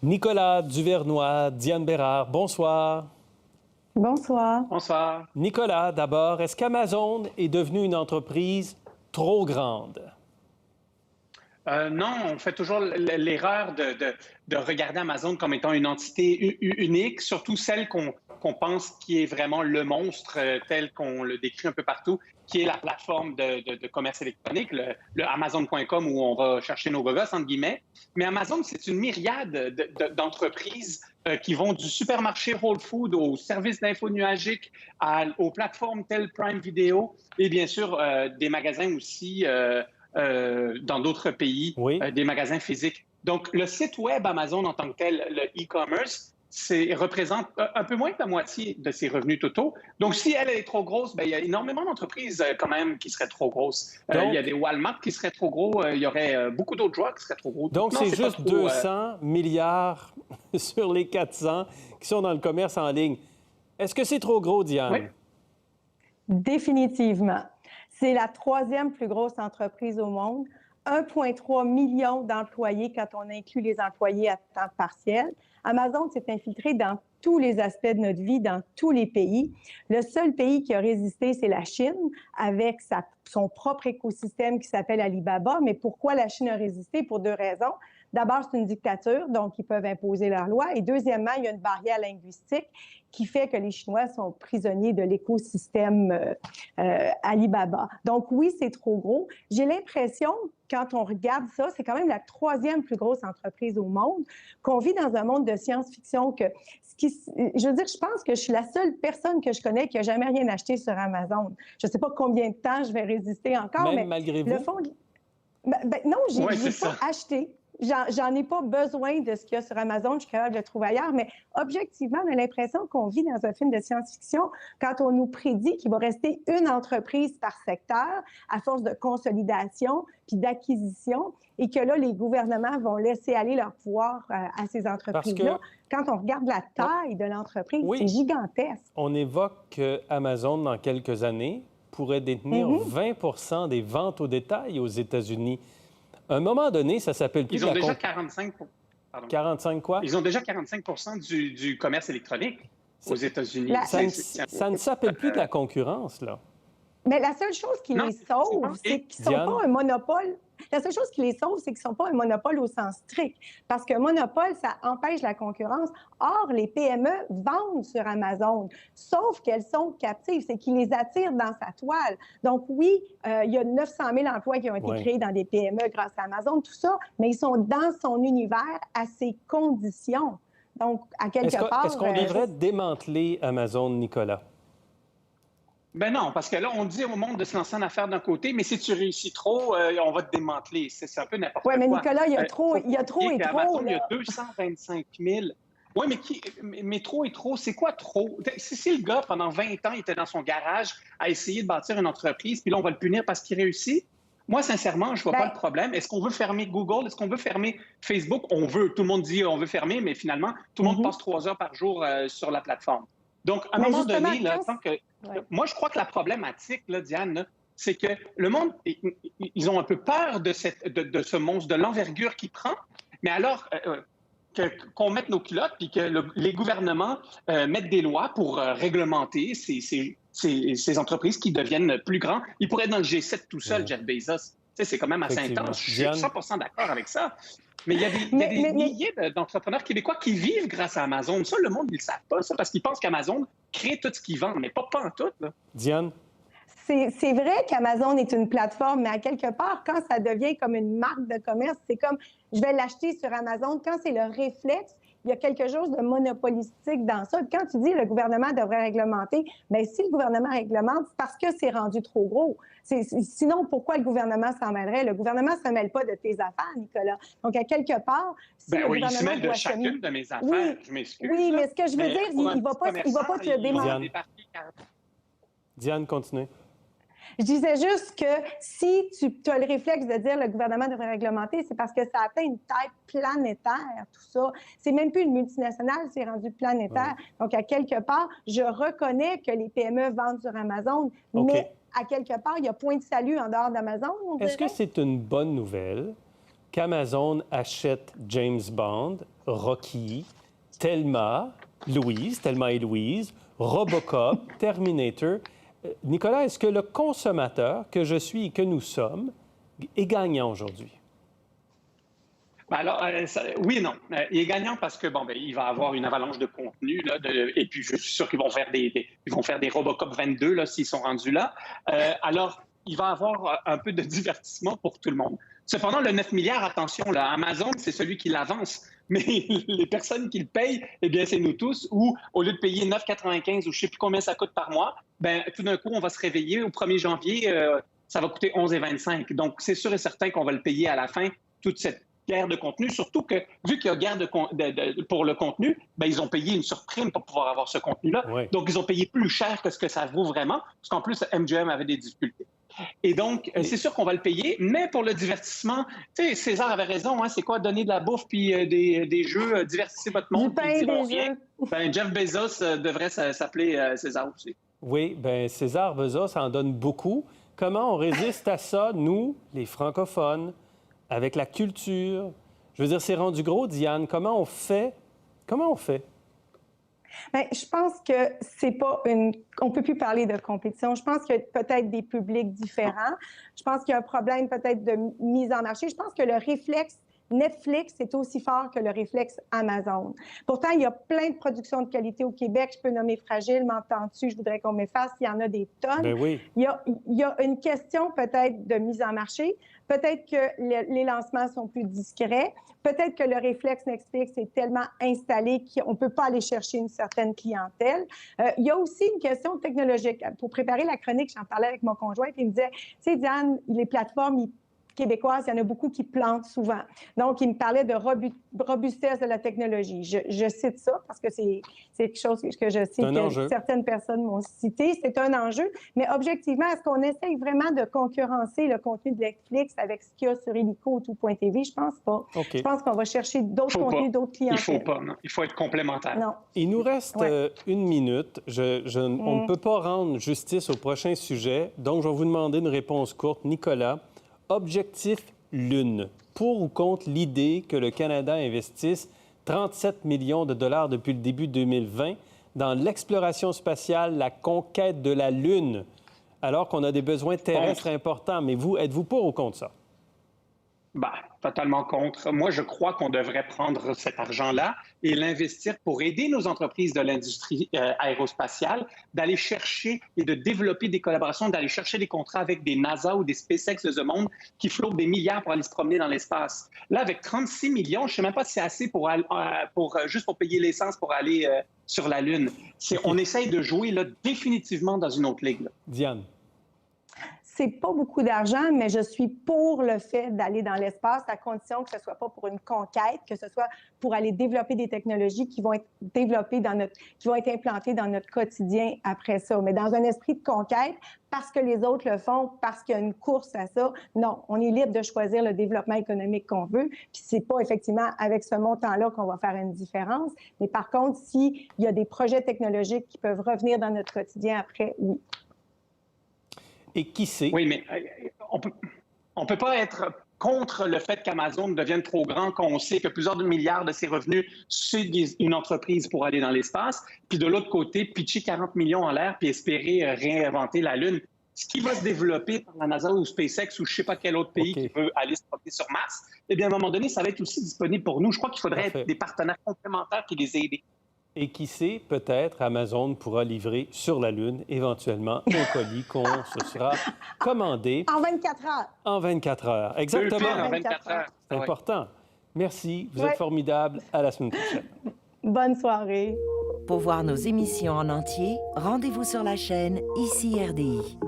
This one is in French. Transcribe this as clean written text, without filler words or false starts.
Nicolas Duvernois, Diane Bérard, bonsoir. Bonsoir. Bonsoir. Nicolas, d'abord, est-ce qu'Amazon est devenue une entreprise trop grande? Non, on fait toujours l'erreur de regarder Amazon comme étant une entité unique, surtout celle qu'on pense qui est vraiment le monstre tel qu'on le décrit un peu partout, qui est la plateforme de commerce électronique, le Amazon.com où on va chercher nos gogos, entre guillemets. Mais Amazon, c'est une myriade d'entreprises qui vont du supermarché Whole Foods aux services d'info nuagique, aux plateformes telles Prime Video et bien sûr des magasins aussi dans d'autres pays, Oui. des magasins physiques. Donc, le site web Amazon en tant que tel, le e-commerce, représente un peu moins que la moitié de ses revenus totaux. Donc, si elle est trop grosse, bien, il y a énormément d'entreprises quand même qui seraient trop grosses. Il y a des Walmart qui seraient trop gros. Il y aurait beaucoup d'autres joueurs qui seraient trop gros. Donc, non, c'est juste trop, 200 milliards sur les 400 qui sont dans le commerce en ligne. Est-ce que c'est trop gros, Diane? Oui. Définitivement. C'est la troisième plus grosse entreprise au monde. 1,3 million d'employés quand on inclut les employés à temps partiel. Amazon s'est infiltré dans tous les aspects de notre vie, dans tous les pays. Le seul pays qui a résisté, c'est la Chine, avec son propre écosystème qui s'appelle Alibaba. Mais pourquoi la Chine a résisté? Pour deux raisons. D'abord, c'est une dictature, donc ils peuvent imposer leurs lois. Et deuxièmement, il y a une barrière linguistique qui fait que les Chinois sont prisonniers de l'écosystème Alibaba. Donc oui, c'est trop gros. J'ai l'impression, quand on regarde ça, c'est quand même la troisième plus grosse entreprise au monde, qu'on vit dans un monde de science-fiction que... je veux dire, je pense que je suis la seule personne que je connais qui n'a jamais rien acheté sur Amazon. Je ne sais pas combien de temps je vais résister encore, Même mais malgré vous? le fond... non, j'ai pas acheté. J'en ai pas besoin de ce qu'il y a sur Amazon, je suis capable de le trouver ailleurs, mais objectivement, on a l'impression qu'on vit dans un film de science-fiction quand on nous prédit qu'il va rester une entreprise par secteur à force de consolidation puis d'acquisition et que là, les gouvernements vont laisser aller leur pouvoir à ces entreprises-là. Quand on regarde la taille de l'entreprise, c'est gigantesque. On évoque qu'Amazon, dans quelques années, pourrait détenir 20 des ventes au détail aux États-Unis. À un moment donné, ça s'appelle plus... Ils ont déjà 45... Pardon. 45 quoi? Ils ont déjà 45 du commerce électronique aux États-Unis. Ça ne s'appelle plus de la concurrence, là. Mais la seule chose qui les sauve, c'est qu'ils ne sont pas un monopole. La seule chose qui les sauve, c'est qu'ils ne sont pas un monopole au sens strict. Parce qu'un monopole, ça empêche la concurrence. Or, les PME vendent sur Amazon, sauf qu'elles sont captives. C'est qu'ils les attirent dans sa toile. Donc oui, il y a 900 000 emplois qui ont été créés dans des PME grâce à Amazon, tout ça, mais ils sont dans son univers à ses conditions. Donc, à quelque part... Est-ce qu'on devrait démanteler Amazon, Nicolas? Ben non, parce que là, on dit au monde de se lancer en affaires d'un côté, mais si tu réussis trop, on va te démanteler. C'est un peu n'importe quoi. Oui, mais Nicolas, il y a trop et trop. Amazon, il y a 225 000. Oui, mais trop et trop, c'est quoi trop? Si le gars, pendant 20 ans, il était dans son garage à essayer de bâtir une entreprise, puis là, on va le punir parce qu'il réussit, moi, sincèrement, je ne vois pas le problème. Est-ce qu'on veut fermer Google? Est-ce qu'on veut fermer Facebook? On veut. Tout le monde dit on veut fermer, mais finalement, tout le monde passe 3 heures par jour sur la plateforme. Donc, à un moment donné, là, moi, je crois que la problématique, là, Diane, là, c'est que le monde, ils ont un peu peur de ce monstre, de l'envergure qu'il prend. Mais alors, qu'on mette nos culottes puis que les gouvernements mettent des lois pour réglementer ces entreprises qui deviennent plus grands. Ils pourraient être dans le G7 tout seul, Jeff Bezos. C'est quand même assez intense. Je suis 100% d'accord avec ça. Mais il y a des milliers d'entrepreneurs québécois qui vivent grâce à Amazon. Ça, le monde, ils ne le savent pas, ça, parce qu'ils pensent qu'Amazon crée tout ce qu'ils vendent, mais pas en tout. Là. Diane? C'est vrai qu'Amazon est une plateforme, mais à quelque part, quand ça devient comme une marque de commerce, c'est comme je vais l'acheter sur Amazon. Quand c'est le réflexe, il y a quelque chose de monopolistique dans ça. Quand tu dis le gouvernement devrait réglementer, bien, si le gouvernement réglemente, c'est parce que c'est rendu trop gros. Sinon, pourquoi le gouvernement s'en mêlerait? Le gouvernement ne se mêle pas de tes affaires, Nicolas. Donc, à quelque part, si le gouvernement il se mêle de chacune de mes affaires. Je m'excuse. Oui, mais ce que je veux dire, il ne va pas te demander. Diane, continue. Je disais juste que si tu as le réflexe de dire le gouvernement devrait réglementer, c'est parce que ça atteint une taille planétaire, tout ça. C'est même plus une multinationale, c'est rendu planétaire. Ouais. Donc, à quelque part, je reconnais que les PME vendent sur Amazon, mais à quelque part, il y a point de salut en dehors d'Amazon. Est-ce que c'est une bonne nouvelle qu'Amazon achète James Bond, Rocky, Thelma et Louise, Robocop, Terminator. Nicolas, est-ce que le consommateur que je suis et que nous sommes est gagnant aujourd'hui? Alors, oui et non. Il est gagnant parce que il va avoir une avalanche de contenu, là, et puis je suis sûr qu'ils vont faire des Robocop 22 là, s'ils sont rendus là. Alors, il va avoir un peu de divertissement pour tout le monde. Cependant, le 9 milliards, attention, là, Amazon, c'est celui qui l'avance. Mais les personnes qui le payent, eh bien, c'est nous tous, où au lieu de payer 9,95 ou je ne sais plus combien ça coûte par mois, tout d'un coup, on va se réveiller au 1er janvier, ça va coûter 11,25. Donc, c'est sûr et certain qu'on va le payer à la fin, toute cette guerre de contenu, surtout que, vu qu'il y a guerre pour le contenu, ils ont payé une surprime pour pouvoir avoir ce contenu-là. Oui. Donc, ils ont payé plus cher que ce que ça vaut vraiment, parce qu'en plus, MGM avait des difficultés. Et donc, c'est sûr qu'on va le payer, mais pour le divertissement, tu sais, César avait raison, hein, c'est quoi donner de la bouffe puis des jeux, divertissez votre monde, puis ils diront rien. Jeff Bezos devrait s'appeler César aussi. Oui, César Bezos en donne beaucoup. Comment on résiste à ça, nous, les francophones, avec la culture? Je veux dire, c'est rendu gros, Diane. Comment on fait? Je pense que c'est pas on peut plus parler de compétition. Je pense qu'il y a peut-être des publics différents. Je pense qu'il y a un problème peut-être de mise en marché. Je pense que le réflexe Netflix est aussi fort que le réflexe Amazon. Pourtant, il y a plein de productions de qualité au Québec. Je peux nommer Fragile, m'entends-tu? Je voudrais qu'on m'efface. Il y en a des tonnes. Oui. Il y a une question peut-être de mise en marché. Peut-être que les lancements sont plus discrets. Peut-être que le réflexe Netflix est tellement installé qu'on ne peut pas aller chercher une certaine clientèle. Il y a aussi une question technologique. Pour préparer la chronique, j'en parlais avec mon conjoint, puis il me disait, tu sais, Diane, les plateformes québécoises, il y en a beaucoup qui plantent souvent. Donc, il me parlait de robustesse de la technologie. Je cite ça parce que c'est quelque chose que je sais que certaines personnes m'ont cité. C'est un enjeu. Mais objectivement, est-ce qu'on essaye vraiment de concurrencer le contenu de Netflix avec ce qu'il y a sur Illico ou tout.tv? Je pense pas. Okay. Je pense qu'on va chercher d'autres contenus, d'autres clients. Il faut pas, non. Il faut être complémentaire. Non. Il nous reste une minute. On ne peut pas rendre justice au prochain sujet. Donc, je vais vous demander une réponse courte. Nicolas, objectif Lune. Pour ou contre l'idée que le Canada investisse 37 millions de dollars depuis le début 2020 dans l'exploration spatiale, la conquête de la Lune, alors qu'on a des besoins terrestres importants. Mais vous, êtes-vous pour ou contre ça? Totalement contre. Moi, je crois qu'on devrait prendre cet argent-là et l'investir pour aider nos entreprises de l'industrie aérospatiale d'aller chercher et de développer des collaborations, d'aller chercher des contrats avec des NASA ou des SpaceX de ce monde qui flottent des milliards pour aller se promener dans l'espace. Là, avec 36 millions, je ne sais même pas si c'est assez juste pour payer l'essence pour aller sur la Lune. On essaye de jouer là, définitivement dans une autre ligue. Là. Diane. C'est pas beaucoup d'argent, mais je suis pour le fait d'aller dans l'espace, à condition que ce soit pas pour une conquête, que ce soit pour aller développer des technologies qui vont être développées qui vont être implantées dans notre quotidien après ça. Mais dans un esprit de conquête, parce que les autres le font, parce qu'il y a une course à ça, non, on est libre de choisir le développement économique qu'on veut. Puis c'est pas effectivement avec ce montant-là qu'on va faire une différence. Mais par contre, s'il y a des projets technologiques qui peuvent revenir dans notre quotidien après, oui. Et qui sait? Oui, mais on peut pas être contre le fait qu'Amazon devienne trop grand quand on sait que plusieurs milliards de ses revenus, c'est une entreprise pour aller dans l'espace. Puis de l'autre côté, pitcher 40 millions en l'air puis espérer réinventer la Lune. Ce qui va se développer par la NASA ou SpaceX ou je ne sais pas quel autre pays qui veut aller se promener sur Mars, eh bien, à un moment donné, ça va être aussi disponible pour nous. Je crois qu'il faudrait être des partenaires complémentaires qui les aident. Et qui sait, peut-être Amazon pourra livrer sur la Lune, éventuellement, un colis qu'on se sera commandé. En 24 heures. En 24 heures, exactement. En 24 heures. C'est important. Merci, vous êtes formidable. À la semaine prochaine. Bonne soirée. Pour voir nos émissions en entier, rendez-vous sur la chaîne ICI RDI.